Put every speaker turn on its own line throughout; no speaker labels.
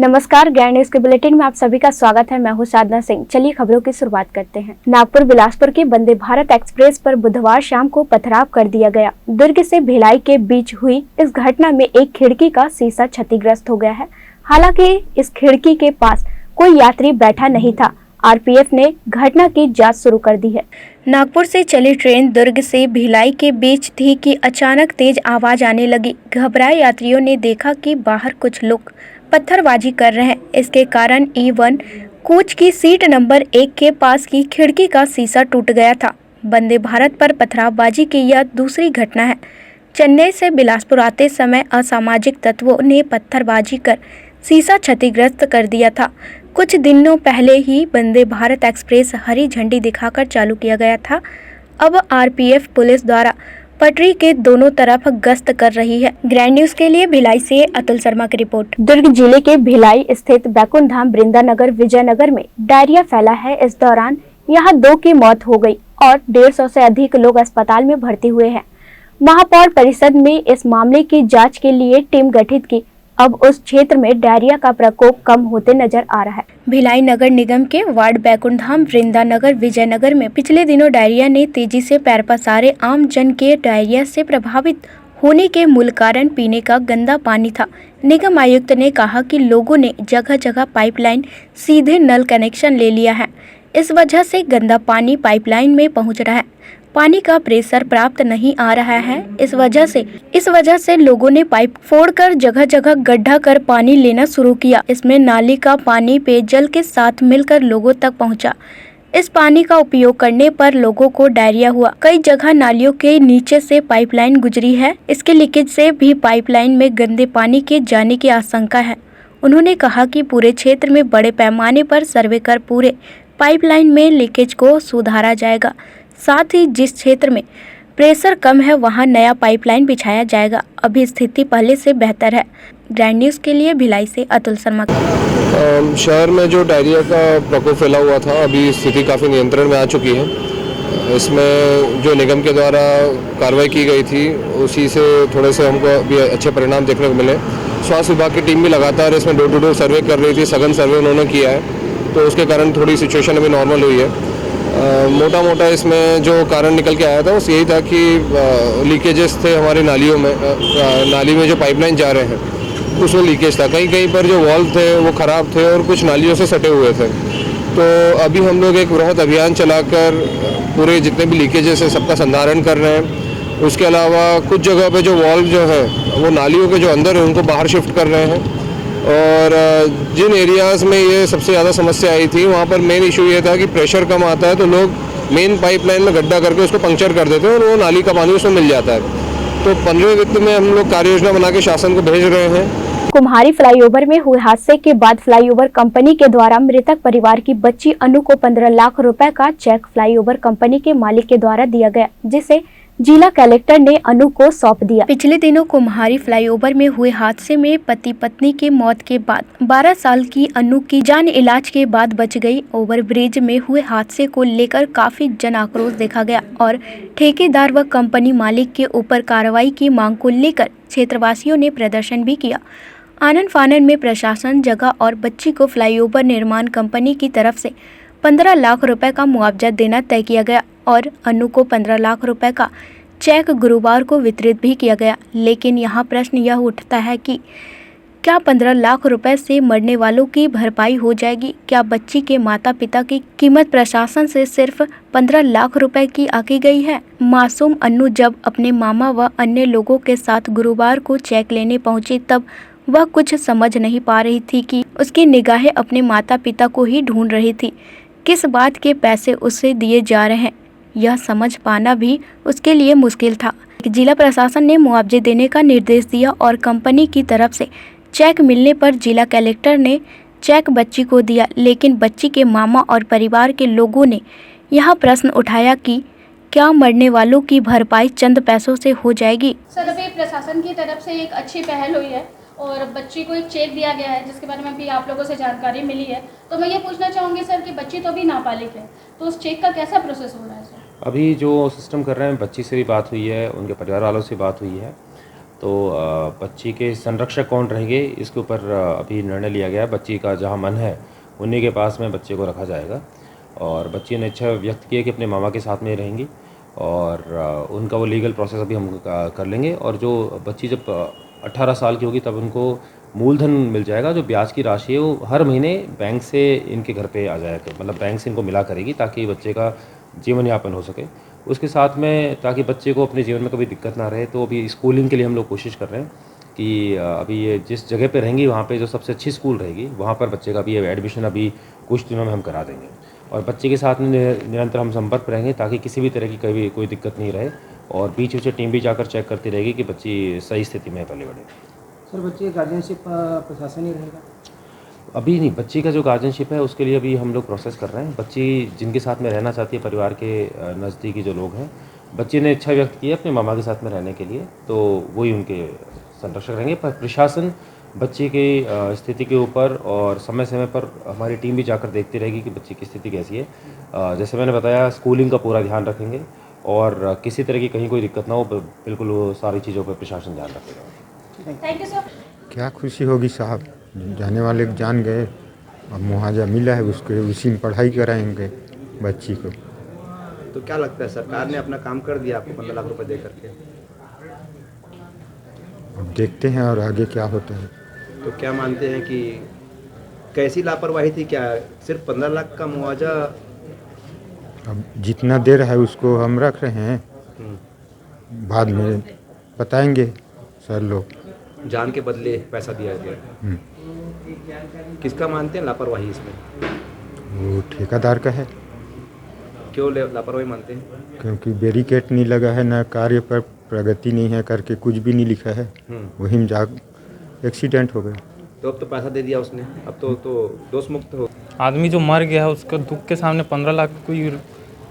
नमस्कार, grand news के bulletin में आप सभी का स्वागत है। मैं हूं साधना सिंह। चलिए खबरों की शुरुआत करते हैं। नागपुर बिलासपुर के वंदे भारत एक्सप्रेस पर बुधवार शाम को पथराव कर दिया गया। दुर्ग से भिलाई के बीच हुई इस घटना में एक खिड़की का शीशा क्षतिग्रस्त हो गया है। हालांकि इस खिड़की के पास कोई यात्री बैठा नहीं था। आरपीएफ ने घटना की जाँच शुरू कर दी है। नागपुर से चली ट्रेन दुर्ग से भिलाई के बीच थी कि अचानक तेज आवाज आने लगी। घबराए यात्रियों ने देखा कि बाहर कुछ लोग पत्थरबाजी कर रहे हैं। इसके कारण E1 कोच की सीट नंबर 1 के पास की खिड़की का शीशा टूट गया था। वंदे भारत पर पथरावबाजी की यह दूसरी घटना है। चेन्नई से बिलासपुर आते समय असामाजिक तत्वों ने पत्थरबाजी कर शीशा क्षतिग्रस्त कर दिया था। कुछ दिनों पहले ही वंदे भारत एक्सप्रेस हरी झंडी दिखाकर चालू किया गया था। अब आरपीएफ पुलिस द्वारा पटरी के दोनों तरफ गश्त कर रही है। ग्रैंड न्यूज के लिए भिलाई से अतुल शर्मा की रिपोर्ट। दुर्ग जिले के भिलाई स्थित बैकुंठ धाम वृंदानगर विजयनगर में डायरिया फैला है। इस दौरान यहां 2 की मौत हो गई और 150 से अधिक लोग अस्पताल में भर्ती हुए हैं। महापौर परिषद में इस मामले की जाँच के लिए टीम गठित की। अब उस क्षेत्र में डायरिया का प्रकोप कम होते नजर आ रहा है। भिलाई नगर निगम के वार्ड बैकुंठ धाम वृंदानगर विजयनगर में पिछले दिनों डायरिया ने तेजी से पैर पसारे। आम जन के डायरिया से प्रभावित होने के मूल कारण पीने का गंदा पानी था। निगम आयुक्त ने कहा कि लोगों ने जगह जगह पाइपलाइन सीधे नल कनेक्शन ले लिया है। इस वजह से गंदा पानी पाइपलाइन में पहुंच रहा है। पानी का प्रेशर प्राप्त नहीं आ रहा है। इस वजह से लोगों ने पाइप फोड़कर जगह जगह गड्ढा कर पानी लेना शुरू किया। इसमें नाली का पानी पेयजल के साथ मिलकर लोगों तक पहुंचा। इस पानी का उपयोग करने पर लोगों को डायरिया हुआ। कई जगह नालियों के नीचे से पाइपलाइन गुजरी है। इसके लीकेज से भी पाइपलाइन में गंदे पानी के जाने की आशंका है। उन्होंने कहा कि पूरे क्षेत्र में बड़े पैमाने पर सर्वे कर पूरे पाइपलाइन में लीकेज को सुधारा जाएगा। साथ ही जिस क्षेत्र में प्रेशर कम है वहां नया पाइपलाइन बिछाया जाएगा। अभी स्थिति पहले से बेहतर है। ग्रैंड न्यूज के लिए भिलाई से अतुल शर्मा।
शहर में जो डायरिया का प्रकोप फैला हुआ था, अभी स्थिति काफ़ी नियंत्रण में आ चुकी है। इसमें जो निगम के द्वारा कार्रवाई की गई थी उसी से थोड़े से हमको अभी अच्छे परिणाम देखने को मिले। स्वास्थ्य विभाग की टीम भी लगातार इसमें डोर टू डोर सर्वे कर रही थी। सघन सर्वे उन्होंने किया है, तो उसके कारण थोड़ी सिचुएशन अभी नॉर्मल हुई है। मोटा मोटा इसमें जो कारण निकल के आया था वो यही था कि लीकेजेस थे हमारी नालियों में। नाली में जो पाइपलाइन जा रहे हैं उसमें लीकेज था। कहीं कहीं पर जो वॉल्व थे वो ख़राब थे और कुछ नालियों से सटे हुए थे। तो अभी हम लोग एक बृहद अभियान चलाकर पूरे जितने भी लीकेजेस हैं सबका संधारण कर रहे हैं। उसके अलावा कुछ जगह पे जो वॉल्व जो है वो नालियों के जो अंदर है उनको बाहर शिफ्ट कर रहे हैं। और जिन एरियाज़ में ये सबसे ज़्यादा समस्या आई थी वहाँ पर मेन इशू ये था कि प्रेशर कम आता है तो लोग मेन पाइपलाइन में गड्ढा करके उसको पंक्चर कर देते हैं और वो नाली का पानी उसमें मिल जाता है। तो 15वें वित्त में हम लोग कार्य योजना बना के शासन को भेज रहे हैं।
कुम्हारी फ्लाईओवर में हुए हादसे के बाद फ्लाईओवर कंपनी के द्वारा मृतक परिवार की बच्ची अनु को 15 लाख रुपए का चेक फ्लाईओवर कंपनी के मालिक के द्वारा दिया गया, जिसे जिला कलेक्टर ने अनु को सौंप दिया। पिछले दिनों कुम्हारी फ्लाईओवर में हुए हादसे में पति पत्नी की मौत के बाद 12 साल की अनु की जान इलाज के बाद बच गई। ओवरब्रिज में हुए हादसे को लेकर काफी जन आक्रोश देखा गया और ठेकेदार व कंपनी मालिक के ऊपर कार्रवाई की मांग को लेकर क्षेत्रवासियों ने प्रदर्शन भी किया। आनन फानन में प्रशासन जगह और बच्ची को फ्लाईओवर निर्माण कंपनी की तरफ से 15 लाख रुपए का मुआवजा देना तय किया गया और अनु को 15 लाख रुपए का चेक गुरुवार को वितरित भी किया गया। लेकिन यहाँ प्रश्न यह उठता है कि क्या 15 लाख रुपए से मरने वालों की भरपाई हो जाएगी? क्या बच्ची के माता पिता की कीमत प्रशासन से सिर्फ 15 लाख रुपए की आकी गई है? मासूम अनु जब अपने मामा व अन्य लोगों के साथ गुरुवार को चेक लेने पहुंची तब वह कुछ समझ नहीं पा रही थी कि उसकी निगाहें अपने माता पिता को ही ढूंढ रही थी। किस बात के पैसे उसे दिए जा रहे हैं यह समझ पाना भी उसके लिए मुश्किल था। जिला प्रशासन ने मुआवजे देने का निर्देश दिया और कंपनी की तरफ से चेक मिलने पर जिला कलेक्टर ने चेक बच्ची को दिया। लेकिन बच्ची के मामा और परिवार के लोगों ने यह प्रश्न उठाया कि क्या मरने वालों की भरपाई चंद पैसों से हो जाएगी?
सर, अभी प्रशासन की तरफ से एक अच्छी पहल हुई है और बच्ची को एक चेक दिया गया है जिसके बारे में भी आप लोगों से जानकारी मिली है। तो मैं ये पूछना चाहूँगी सर कि बच्ची तो अभी नाबालिग है, तो उस चेक का कैसा प्रोसेस हो रहा है सर?
अभी जो सिस्टम कर रहे हैं, बच्ची से भी बात हुई है, उनके परिवार वालों से बात हुई है। तो बच्ची के संरक्षक कौन रहेंगे इसके ऊपर अभी निर्णय लिया गया है। बच्ची का जहाँ मन है उन्हीं के पास में बच्चे को रखा जाएगा और बच्ची ने इच्छा व्यक्त की है कि अपने मामा के साथ में रहेंगी और उनका वो लीगल प्रोसेस अभी हम कर लेंगे। और जो बच्ची जब 18 साल की होगी तब उनको मूलधन मिल जाएगा, जो ब्याज की राशि है वो हर महीने बैंक से इनके घर पे आ जाएगा, मतलब बैंक से इनको मिला करेगी ताकि बच्चे का जीवन यापन हो सके। उसके साथ में ताकि बच्चे को अपने जीवन में कभी दिक्कत ना रहे, तो अभी स्कूलिंग के लिए हम लोग कोशिश कर रहे हैं कि अभी ये जिस जगह पे रहेंगी वहाँ पे जो सबसे अच्छी स्कूल रहेगी वहाँ पर बच्चे का भी एडमिशन अभी कुछ दिनों में हम करा देंगे। और बच्चे के साथ में निरंतर हम संपर्क पर रहेंगे ताकि किसी भी तरह की कभी कोई दिक्कत नहीं रहे और बीच बीच टीम भी जाकर चेक करती रहेगी कि बच्ची सही स्थिति में पले बढ़े।
सर बच्चे का गार्जियनशिप प्रशासन ही रहेगा?
अभी नहीं, बच्ची का जो गार्जियनशिप है उसके लिए अभी हम लोग प्रोसेस कर रहे हैं। बच्ची जिनके साथ में रहना चाहती है परिवार के नज़दीकी जो लोग हैं, बच्ची ने इच्छा व्यक्त की है अपने मामा के साथ में रहने के लिए, तो वही उनके संरक्षक रहेंगे। पर प्रशासन बच्ची की स्थिति के ऊपर और समय समय पर हमारी टीम भी जाकर देखती रहेगी कि बच्ची की स्थिति कैसी है। जैसे मैंने बताया, स्कूलिंग का पूरा ध्यान रखेंगे और किसी तरह की कहीं कोई दिक्कत ना हो, बिल्कुल वो सारी चीज़ों पर प्रशासन ध्यान रखेगा।
Thank you sir.
क्या खुशी होगी साहब, जाने वाले जान गए, अब मुआवजा मिला है उसके, उसी में पढ़ाई कराएंगे बच्ची को।
तो क्या लगता है सरकार ने अपना काम कर दिया आपको 15 लाख रुपए दे करके?
अब देखते हैं और आगे क्या होता है।
तो क्या मानते हैं कि कैसी लापरवाही थी? क्या सिर्फ 15 लाख का मुआवजा?
अब जितना दे रहा है उसको हम रख रहे हैं, बाद में बताएंगे सर लोग।
जान के बदले पैसा दिया गया, किसका मानते हैं लापरवाही इसमें?
वो ठेकेदार का है।
क्यों लापरवाही मानते हैं?
क्योंकि बैरिकेड नहीं लगा है, ना कार्य पर प्रगति नहीं है, करके कुछ भी नहीं लिखा है, वही में जा एक्सीडेंट हो गया।
तो अब तो पैसा दे दिया उसने, अब तो दोष मुक्त हो।
आदमी जो मर गया है उसका दुख के सामने 15 लाख कोई,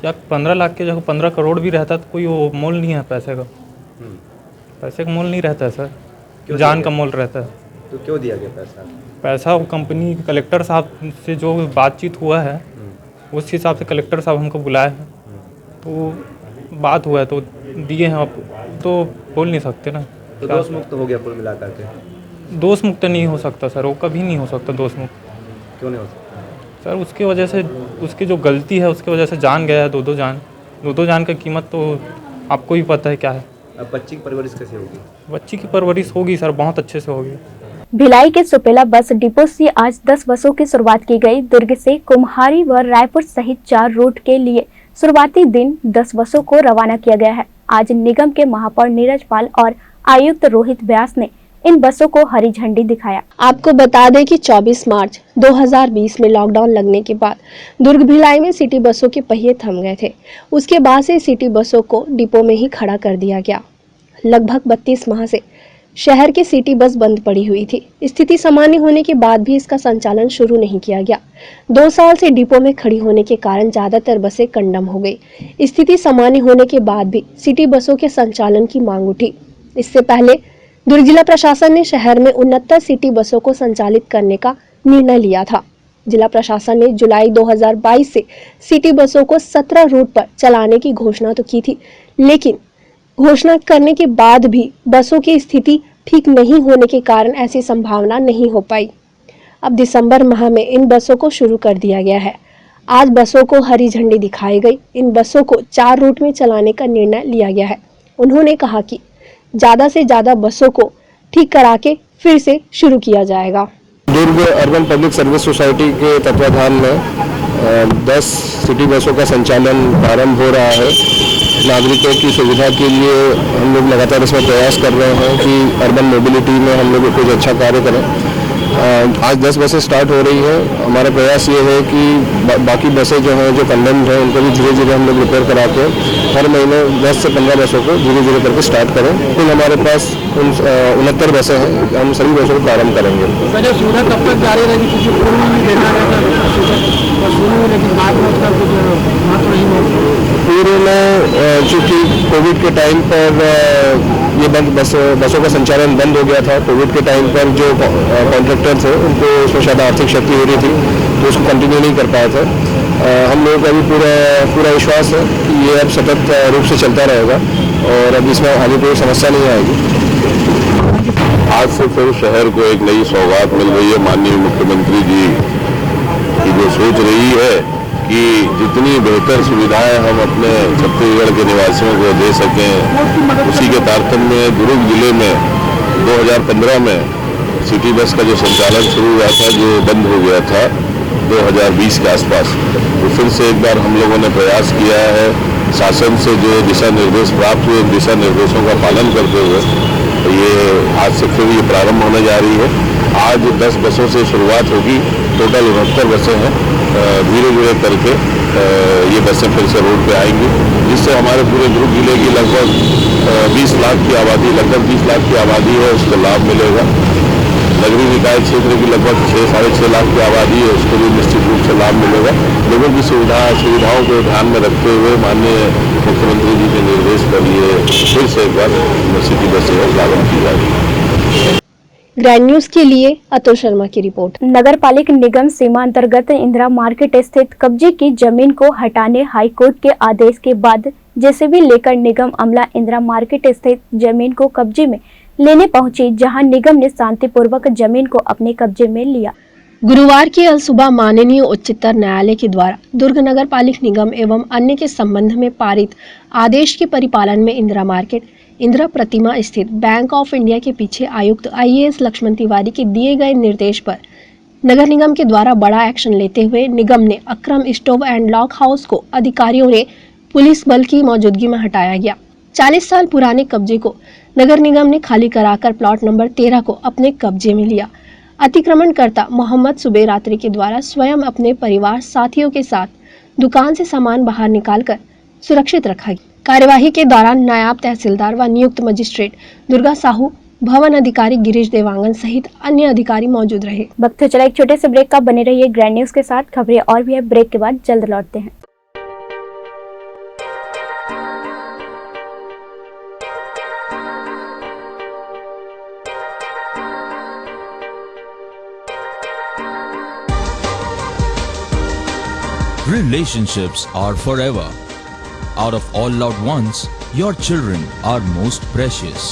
या 15 लाख के जगह 15 करोड़ भी रहता तो कोई वो मोल नहीं है पैसे का। पैसे का मोल नहीं रहता है सर, जान का मोल रहता है।
तो क्यों दिया गया पैसा?
पैसा वो कंपनी कलेक्टर साहब से जो बातचीत हुआ है उस हिसाब से कलेक्टर साहब हमको बुलाए हैं, तो बात हुआ है तो दिए हैं। अब तो बोल नहीं सकते ना।
तो दोष मुक्त हो गया कुल मिला करके?
दोष मुक्त नहीं हो सकता सर, वो कभी नहीं हो सकता दोष मुक्त।
क्यों नहीं हो सकता?
सर उसकी वजह से, उसकी जो गलती है उसकी वजह से जान गया है, दो जान की कीमत तो आपको ही पता है क्या है।
अब बच्ची की परवरिश कैसे होगी?
बच्ची की परवरिश होगी सर, बहुत अच्छे से होगी।
भिलाई के सुपेला बस डिपो से आज 10 बसों की शुरुआत की गई। दुर्ग से कुम्हारी व रायपुर सहित 4 रूट के लिए शुरुआती दिन 10 बसों को रवाना किया गया है। आज निगम के महापौर नीरज पाल और आयुक्त रोहित व्यास ने इन बसों को हरी झंडी दिखाया।
आपको बता दें कि 24 मार्च 2020 में लॉकडाउन लगने के बाद दुर्ग भिलाई में सिटी बसों के पहिए थम गए थे। उसके बाद से सिटी बसों को डिपो में ही खड़ा कर दिया गया। लगभग 32 माह से शहर की सिटी बस बंद पड़ी हुई थी। स्थिति सामान्य होने के बाद भी इसका संचालन शुरू नहीं किया गया। 2 साल से डिपो में खड़ी होने के कारण ज्यादातर बसें कंडम हो गई। स्थिति सामान्य होने के बाद भी सिटी बसों के संचालन की मांग उठी। इससे पहले दुर्ग जिला प्रशासन ने शहर में 69 सिटी बसों को संचालित करने का निर्णय लिया था। जिला प्रशासन ने जुलाई 2022 से सिटी बसों को 17 रूट पर चलाने की घोषणा तो की थी, लेकिन घोषणा करने के बाद भी बसों की स्थिति ठीक नहीं होने के कारण ऐसी संभावना नहीं हो पाई। अब दिसंबर माह में इन बसों को शुरू कर दिया गया है। आज बसों को हरी झंडी दिखाई गई। इन बसों को 4 रूट में चलाने का निर्णय लिया गया है। उन्होंने कहा कि ज्यादा से ज्यादा बसों को ठीक करा के फिर से शुरू किया जाएगा।
दुर्ग अर्बन पब्लिक सर्विस सोसाइटी के तत्वाधान में 10 सिटी बसों का संचालन प्रारंभ हो रहा है। नागरिकों की सुविधा के लिए हम लोग लगातार इसमें प्रयास कर रहे हैं कि अर्बन मोबिलिटी में हम लोग कुछ अच्छा कार्य करें। आज 10 बसें स्टार्ट हो रही हैं। हमारा प्रयास ये है कि बाकी बसें जो हैं जो कंडेम्ड हैं उनको भी धीरे धीरे हम लोग रिपेयर करा के हर महीने 10 से 15 बसों को धीरे धीरे करके स्टार्ट करें। कुल हमारे पास 69 बसें हैं। हम सभी बसों को प्रारंभ करेंगे।
सुविधा तब तक जारी रहेगी क्योंकि पूर्व में देखा गया था शुरू, लेकिन बाद में उसका कुछ महत्व नहीं होगा।
पूर्व में चूँकि कोविड के टाइम पर ये बसों का संचालन बंद हो गया था। कोविड के टाइम पर जो कॉन्ट्रैक्टर थे उनको उसमें शायद आर्थिक क्षति हो रही थी तो उसको कंटिन्यू नहीं कर पाए थे। हम लोगों का भी पूरा विश्वास है कि ये अब सतत रूप से चलता रहेगा और अब इसमें आगे कोई समस्या नहीं आएगी।
आज से फिर शहर को एक नई सौगात मिल रही है। माननीय मुख्यमंत्री जी की जो सोच रही है कि जितनी बेहतर सुविधाएं हम अपने छत्तीसगढ़ के निवासियों को दे सकें, उसी के तारतम्य में दुर्ग जिले में 2015 में सिटी बस का जो संचालन शुरू हुआ था, जो बंद हो गया था 2020 के आसपास, तो फिर से एक बार हम लोगों ने प्रयास किया है शासन से जो दिशा निर्देश प्राप्त हुए, उन दिशा निर्देशों का पालन करते हुए ये आज से फिर ये प्रारंभ होने जा रही है। आज 10 बसों से शुरुआत होगी, टोटल 69 बसें हैं। धीरे धीरे करके ये बसें फिर से रोड पे आएंगी, जिससे हमारे पूरे दुर्ग जिले की लगभग 20 लाख की आबादी, लगभग 20 लाख की आबादी है, उसको लाभ मिलेगा। नगरीय निकाय क्षेत्र की लगभग 6-6.5 लाख की आबादी है, उसको भी निश्चित रूप से लाभ मिलेगा। लोगों की सुविधाओं को ध्यान में रखते हुए माननीय मुख्यमंत्री जी के निर्देश पर ये फिर से एक बार सिटी बसें प्रारंभ की जा रही है।
ग्रैंड न्यूज के लिए अतुल शर्मा की रिपोर्ट।
नगर पालिक निगम सीमा अंतर्गत इंदिरा मार्केट स्थित कब्जे की जमीन को हटाने हाईकोर्ट के आदेश के बाद जेसीबी लेकर निगम अमला इंदिरा मार्केट स्थित जमीन को कब्जे में लेने पहुंची, जहां निगम ने शांतिपूर्वक जमीन को अपने कब्जे में लिया।
गुरुवार की अल सुबह माननीय उच्चतर न्यायालय के द्वारा दुर्ग नगर पालिक निगम एवं अन्य के संबंध में पारित आदेश के परिपालन में इंदिरा मार्केट, इंदिरा प्रतिमा स्थित बैंक ऑफ इंडिया के पीछे आयुक्त IAS लक्ष्मण तिवारी के दिए गए निर्देश पर नगर निगम के द्वारा बड़ा एक्शन लेते हुए निगम ने अक्रम स्टोव एंड लॉक हाउस को अधिकारियों ने पुलिस बल की मौजूदगी में हटाया गया। 40 साल पुराने कब्जे को नगर निगम ने खाली कराकर प्लॉट नंबर 13 को अपने कब्जे में लिया। अतिक्रमणकर्ता मोहम्मद सुबेर रात्रि के द्वारा स्वयं अपने परिवार साथियों के साथ दुकान से सामान बाहर निकालकर सुरक्षित रखा गया। कार्यवाही के दौरान नायब तहसीलदार व नियुक्त मजिस्ट्रेट दुर्गा साहू, भवन अधिकारी गिरीश देवांगन सहित अन्य अधिकारी मौजूद रहे।
वक्त चला एक छोटे से ब्रेक का, बने रहिए ग्रैंड न्यूज के साथ। खबरें और भी है, ब्रेक के बाद जल्द लौटते हैं।
Relationships are forever. Out of all loved ones, your children are most precious.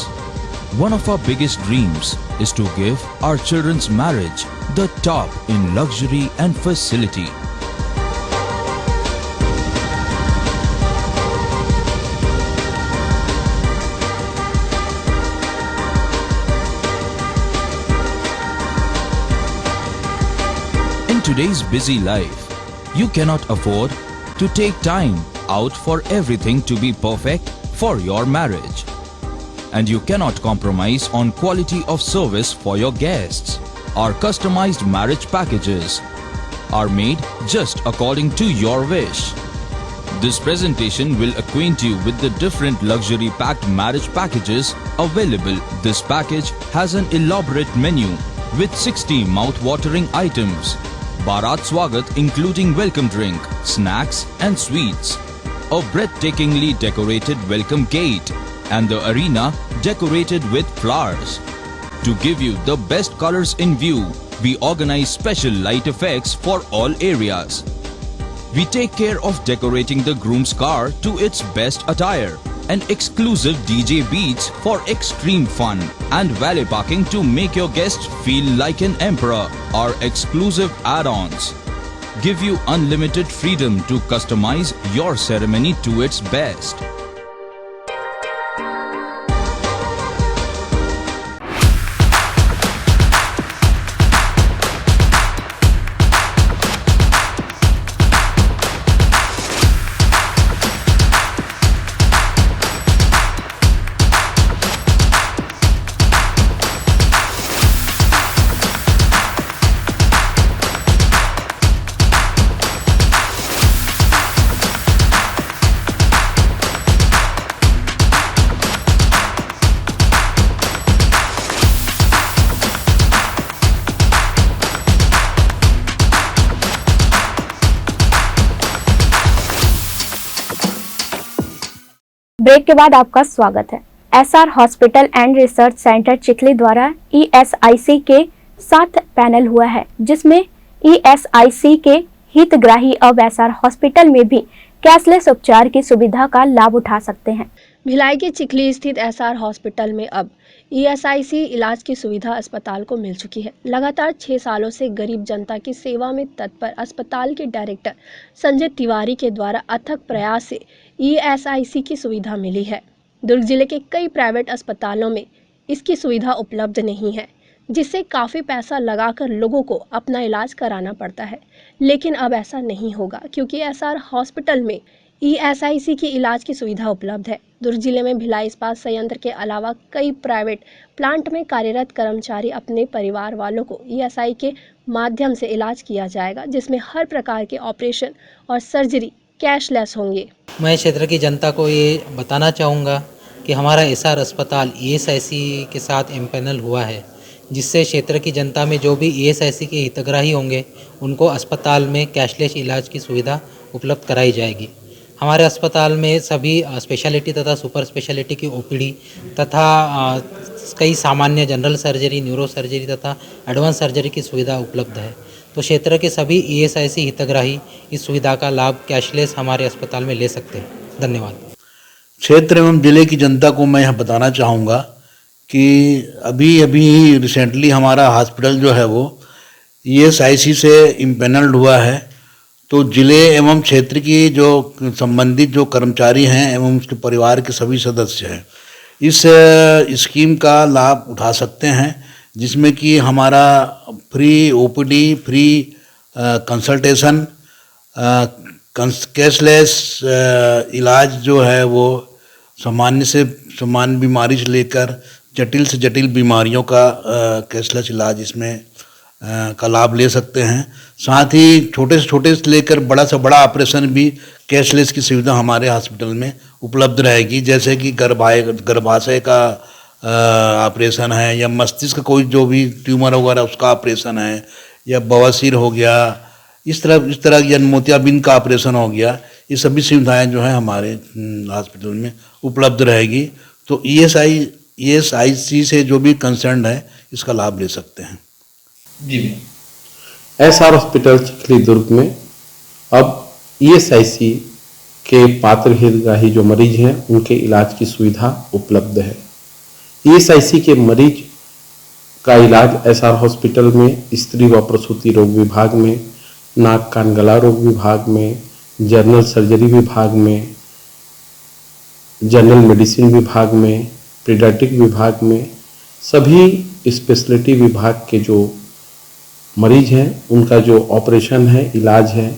One of our biggest dreams is to give our children's marriage the top in luxury and facility. In today's busy life, you cannot afford to take time out for everything to be perfect for your marriage. And you cannot compromise on quality of service for your guests. Our customized marriage packages are made just according to your wish. This presentation will acquaint you with the different luxury packed marriage packages available. This package has an elaborate menu with 60 mouth-watering items. Bharat Swagat including welcome drink, snacks and sweets. A breathtakingly decorated welcome gate and the arena decorated with flowers. To give you the best colors in view, we organize special light effects for all areas. We take care of decorating the groom's car to its best attire and exclusive DJ beats for extreme fun and valet parking to make your guests feel like an emperor. Our exclusive add-ons give you unlimited freedom to customize your ceremony to its best.
Break के बाद आपका स्वागत है। SR hospital and research centre Chikhli द्वारा ESIC के साथ panel हुआ है, जिसमें ESIC के हितग्राही अब SR हॉस्पिटल में भी कैशलेस उपचार की सुविधा का लाभ उठा सकते हैं।
भिलाई के चिखली स्थित SR हॉस्पिटल में अब ईएसआईसी इलाज की सुविधा अस्पताल को मिल चुकी है। लगातार 6 सालों से गरीब जनता की सेवा में तत्पर अस्पताल के डायरेक्टर संजय तिवारी के द्वारा अथक प्रयास से ईएसआईसी की सुविधा मिली है। दुर्ग जिले के कई प्राइवेट अस्पतालों में इसकी सुविधा उपलब्ध नहीं है, जिससे काफ़ी पैसा लगाकर लोगों को अपना इलाज कराना पड़ता है। लेकिन अब ऐसा नहीं होगा, क्योंकि एसआर हॉस्पिटल में ईएसआईसी की इलाज की सुविधा उपलब्ध है। दुर्ग जिले में भिलाई इस्पात संयंत्र के अलावा कई प्राइवेट प्लांट में कार्यरत कर्मचारी अपने परिवार वालों को ईएसआई के माध्यम से इलाज किया जाएगा, जिसमें हर प्रकार के ऑपरेशन और सर्जरी कैशलेस होंगे।
मैं क्षेत्र की जनता को ये बताना चाहूँगा कि हमारा एसआर अस्पताल ईएसआईसी के साथ एमपैनल हुआ है, जिससे क्षेत्र की जनता में जो भी ईएसआईसी के हितग्राही होंगे उनको अस्पताल में कैशलेस इलाज की सुविधा उपलब्ध कराई जाएगी। हमारे अस्पताल में सभी स्पेशलिटी तथा सुपर स्पेशलिटी की ओपीडी तथा कई सामान्य जनरल सर्जरी, न्यूरो सर्जरी तथा एडवांस सर्जरी की सुविधा उपलब्ध है। तो क्षेत्र के सभी ईएसआईसी हितग्राही इस सुविधा का लाभ कैशलेस हमारे अस्पताल में ले सकते हैं। धन्यवाद।
क्षेत्र एवं जिले की जनता को मैं यह बताना चाहूँगा कि अभी रिसेंटली हमारा हॉस्पिटल जो है वो ईएसआईसी से इम्पैनल्ड हुआ है। तो जिले एवं क्षेत्र की जो संबंधित जो कर्मचारी हैं एवं उसके परिवार के सभी सदस्य हैं इस स्कीम का लाभ उठा सकते हैं, जिसमें कि हमारा free OPD, free consultation, cashless इलाज जो है वो सामान्य से सामान्य बीमारी से लेकर जटिल से जटिल बीमारियों का कैशलेस इलाज इसमें का लाभ ले सकते हैं। साथ ही छोटे से लेकर बड़ा से बड़ा ऑपरेशन भी कैशलेस की सुविधा हमारे हॉस्पिटल में उपलब्ध रहेगी। जैसे कि गर्भाशय का ऑपरेशन है, या मस्तिष्क का कोई जो भी ट्यूमर वगैरह उसका ऑपरेशन है, या बवासीर हो गया, इस तरह या मोतियाबिंद का ऑपरेशन हो गया, ये सभी सुविधाएं जो है हमारे हॉस्पिटल में उपलब्ध रहेगी। तो ईएसआईसी से जो भी कंसर्न है इसका लाभ ले सकते हैं।
जी, एसआर हॉस्पिटल चिखली दुर्ग में अब ईएसआईसी के पात्र हितग्राही जो मरीज हैं उनके इलाज की सुविधा उपलब्ध है। ईएसआईसी के मरीज का इलाज एसआर हॉस्पिटल में स्त्री व प्रसूति रोग विभाग में, नाक कान गला रोग विभाग में, जनरल सर्जरी विभाग में, जनरल मेडिसिन विभाग में, पीडियाट्रिक विभाग में, सभी स्पेशलिटी विभाग के जो मरीज हैं उनका जो ऑपरेशन है, इलाज है,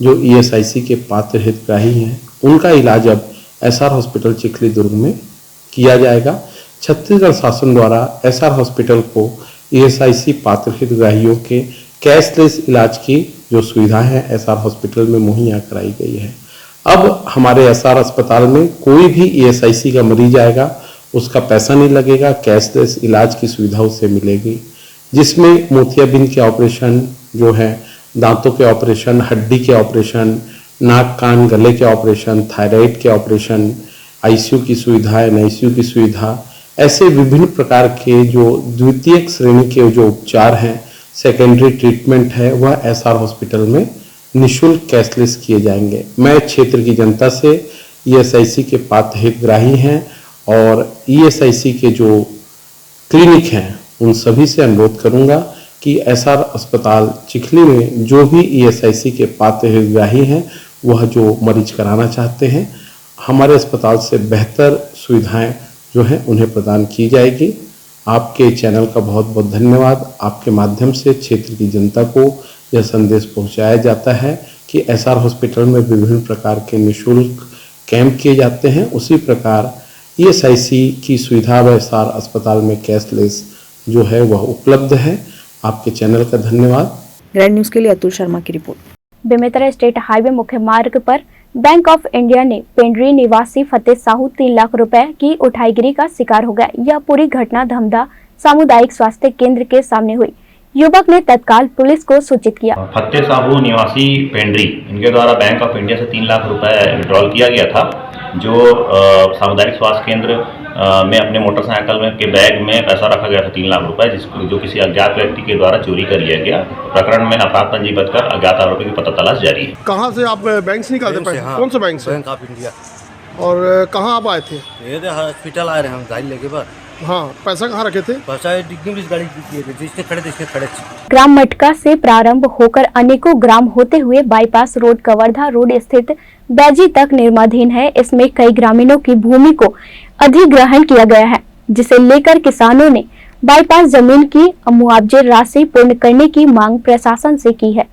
जो ईएसआईसी के पात्र हितग्राही हैं उनका इलाज अब एसआर हॉस्पिटल चिखली दुर्ग में किया जाएगा। छत्तीसगढ़ शासन द्वारा एसआर हॉस्पिटल को ईएसआईसी पात्र हितग्राहियों के कैशलेस इलाज की जो सुविधा है एसआर हॉस्पिटल में मुहैया कराई गई है। अब हमारे एसआर अस्पताल में कोई भी ईएसआईसी का मरीज आएगा उसका पैसा नहीं लगेगा, कैशलेस इलाज की सुविधा उसे मिलेगी, जिसमें मोतियाबिंद के ऑपरेशन जो है, दांतों के ऑपरेशन, हड्डी के ऑपरेशन, नाक कान गले के ऑपरेशन, थायराइड के ऑपरेशन, आईसीयू की सुविधा, एनआईसीयू की सुविधा, ऐसे विभिन्न प्रकार के जो द्वितीयक श्रेणी के जो उपचार हैं, सेकेंडरी ट्रीटमेंट है, वह एसआर हॉस्पिटल में निःशुल्क कैशलेस किए जाएंगे। मैं क्षेत्र की जनता से ईएसआईसी के पात्र हितग्राही हैं और ईएसआईसी के जो क्लिनिक हैं उन सभी से अनुरोध करूंगा कि एसआर अस्पताल चिखली में जो भी ईएसआईसी के पात्र हितग्राही हैं वह जो मरीज कराना चाहते हैं हमारे अस्पताल से बेहतर सुविधाएं जो हैं उन्हें प्रदान की जाएगी। आपके चैनल का बहुत बहुत धन्यवाद। आपके माध्यम से क्षेत्र की जनता को यह संदेश पहुंचाया जाता है कि एसआर हॉस्पिटल में विभिन्न प्रकार के निःशुल्क कैंप किए जाते हैं, उसी प्रकार ईएसआईसी की सुविधा व एसआर अस्पताल में कैशलेस जो है वह उपलब्ध है। आपके चैनल का धन्यवाद।
ग्रैंड न्यूज के लिए अतुल शर्मा की रिपोर्ट।
बेमेतरा स्टेट हाईवे मुख्य मार्ग पर बैंक ऑफ इंडिया ने पेंड्री निवासी फतेह साहू 3 लाख रुपए की उठाईगिरी का शिकार हो गया। यह पूरी घटना धमधा सामुदायिक स्वास्थ्य केंद्र के सामने हुई। युवक ने तत्काल पुलिस को सूचित किया।
फतेह साहू निवासी पेंड्री, इनके द्वारा बैंक ऑफ इंडिया से 3 लाख रुपए विड्रॉल किया गया था, जो सामुदायिक स्वास्थ्य केंद्र में अपने मोटरसाइकिल में के बैग में पैसा रखा गया था 3 लाख रुपए, जिसको जो किसी अज्ञात व्यक्ति के द्वारा चोरी कर लिया गया। प्रकरण में अपराध पंजीबद्ध कर अज्ञात आरोपी की पता तलाश जारी है।
कहाँ से आप बैंक से निकालते पैसे? हाँ, कौन सा बैंक से?
Bank of India.
और कहाँ आप आए थे?
ये हॉस्पिटल आए रहे हम गाड़ी लेके। पर
हाँ, पैसा कहाँ रखे थे?
पैसा डिग्गी में इस गाड़ी की थी, जिसने खड़े थे इसने खड़े थे।
ग्राम मटका से प्रारंभ होकर अनेकों ग्राम होते हुए बाईपास रोड कवर्धा रोड स्थित बैजी तक निर्माणाधीन है। इसमें कई ग्रामीणों की भूमि को अधिग्रहण किया गया है, जिसे लेकर किसानों ने बाईपास जमीन की मुआवजे राशि पूर्ण करने की मांग प्रशासन से की है।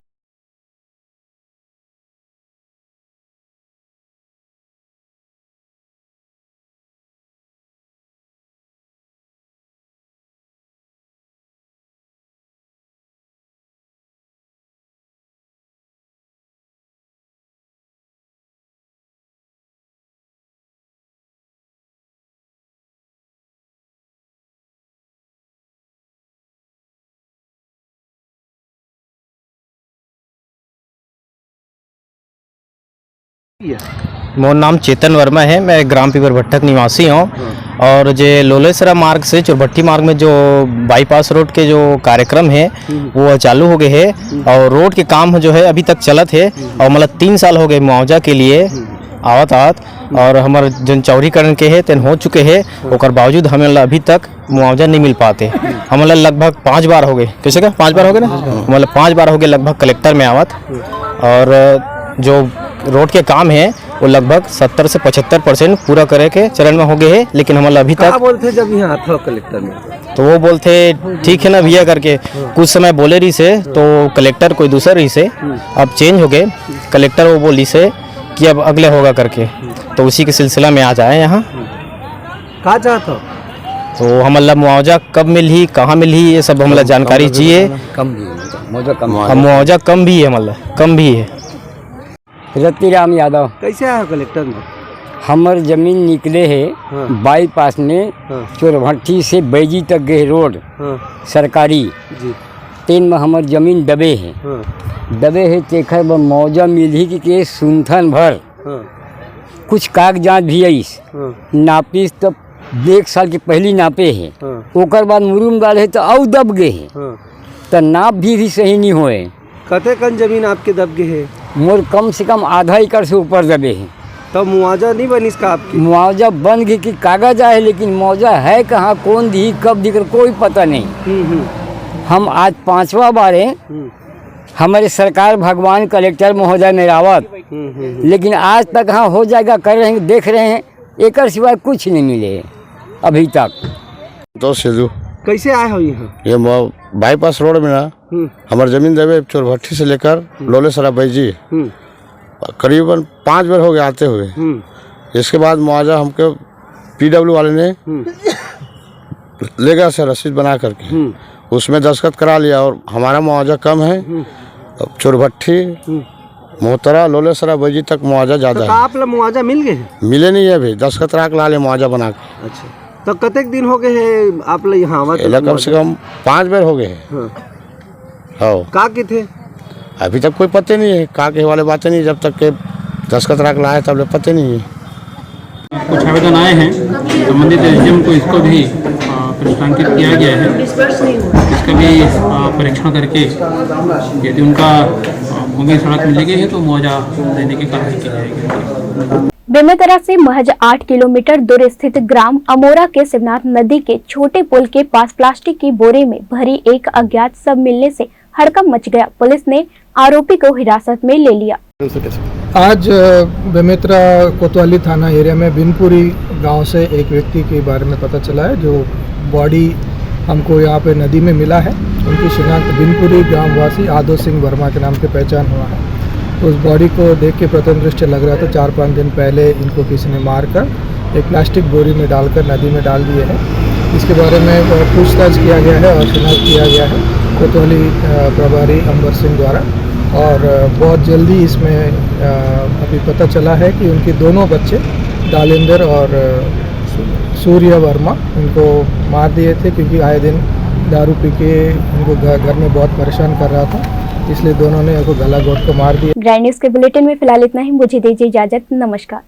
मोर नाम चेतन वर्मा है, मैं ग्राम पीपर भट्टक निवासी हूँ। और जो लोलेसरा मार्ग से चुरभट्टी मार्ग में जो बाईपास रोड के जो कार्यक्रम है वो चालू हो गए है और रोड के काम जो है अभी तक चलत है और मतलब 3 साल हो गए मुआवजा के लिए आवत और हमारे जन चौड़ीकरण के है तेन हो चुके हैं, और बावजूद हमें अभी तक मुआवजा नहीं मिल पाते। हम लगभग 5 बार हो गए, कैसे का 5 बार हो गए ना, मतलब 5 बार हो गए लगभग कलेक्टर में आवत। और जो रोड के काम है वो लगभग 70 से 75% पूरा करे के चरण में हो गए हैं, लेकिन हम अभी तक
बोलते जब यहाँ था कलेक्टर में
तो वो बोलते ठीक है ना भैया करके कुछ समय बोले रही से, तो कलेक्टर कोई दूसरा रही से, अब चेंज हो गए कलेक्टर, वो बोली से कि अब अगले होगा करके, तो उसी के सिलसिला में आज आए यहाँ।
कहाँ चाहता
तो हम मुआवजा कब मिली, कहाँ मिली, ये सब हम जानकारी चाहिए। मुआवजा कम भी है, मतलब कम भी है।
रतिराम यादव।
कैसे आया कलेक्टर में?
हमर जमीन निकले है बाईपास में चोरभट्टी से बैजी तक गए रोड सरकारी, तेन में हमर जमीन दबे है, दबे है तेखर बर मुआवजा मिली कि सुनथन भर कुछ कागजात भी आईस नापिस, तब 1 साल के पहली नापे है, ओकर बाद मुरुम डाले तो और दब गए है, तो नाप भी सही नहीं होए।
कते कन जमीन आपके दब गए है?
मोर कम से कम आधा एकड़ से ऊपर दबे है।
तब मुआवजा नहीं बनी इसका आपकी?
मुआवजा बन गई कि कागज आए, लेकिन मुआवजा है कहाँ, कौन दी, कब दी, कोई पता नहीं। हम आज 5वां बार हैं, हमारे सरकार भगवान कलेक्टर महोदय मेरावत, लेकिन आज तक हाँ हो जाएगा कर रहे हैं, देख रहे हैं, एक सिवाय कुछ नहीं मिले अभी तक।
तो सिद्धू
कैसे आए हो यहाँ?
ये बाईपास रोड में ना हमारे जमीन दबे चोरभट्टी से लेकर लोलेसरा बैजी करीबन 5 बार हो गए आते हुए। इसके बाद मुआवजा हमको PW वाले ने ले गया से रसीद बना करके उसमें दस्तखत करा लिया, और हमारा मुआवजा कम है। अब चोरभट्टी मोहतरा लोलेसरा बैजी तक मुआवजा ज़्यादा है।
आप लोग मुआवजा मिल गए?
मिले नहीं है अभी, दस्तखत रख ला ले मुआवजा बना के।
अच्छा, तो कतेक दिन हो गए हैं आप लोग यहाँ?
कम से कम 5 बार हो गए हैं। हाँ,
का के थे?
अभी तक कोई पते नहीं है, का के वाले बातें नहीं, जब तक के दस्तखत रख लाए तब पते नहीं है।
कुछ आवेदन आए हैं, संबंधित एसडीएम को इसको भी प्रश्नांकित किया गया है, इसका भी परीक्षण करके यदि उनका भूमि सड़क मिलेगी है तो मुआवजा देने की कार्रवाई की जाएगी।
बेमेतरा से महज 8 किलोमीटर दूर स्थित ग्राम अमोरा के शिवनाथ नदी के छोटे पुल के पास प्लास्टिक की बोरे में भरी एक अज्ञात शव मिलने से हड़कंप मच गया। पुलिस ने आरोपी को हिरासत में ले लिया।
आज बेमेतरा कोतवाली थाना एरिया में बिनपुरी गांव से एक व्यक्ति के बारे में पता चला है, जो बॉडी हमको यहाँ पे नदी में मिला है। उनकी शिनाख्त बिनपुरी ग्रामवासी आदो सिंह वर्मा के नाम से पहचान हुआ है। उस बॉडी को देख के प्रथम दृष्टि लग रहा था 4-5 दिन पहले इनको किसी ने मारकर एक प्लास्टिक बोरी में डालकर नदी में डाल दिए हैं। इसके बारे में पूछताछ किया गया है और शिनाख्त किया गया है कोतवाली प्रभारी अंबर सिंह द्वारा, और बहुत जल्दी इसमें अभी पता चला है कि उनके दोनों बच्चे दालेंद्र और सूर्य वर्मा इनको मार दिए थे, क्योंकि आए दिन दारू पी के उनको घर में बहुत परेशान कर रहा था, इसलिए दोनों ने उनको गला घोट कर मार दिया।
ग्राइंड न्यूज़ के बुलेटिन में फिलहाल इतना ही। मुझे दीजिए इजाजत। नमस्कार।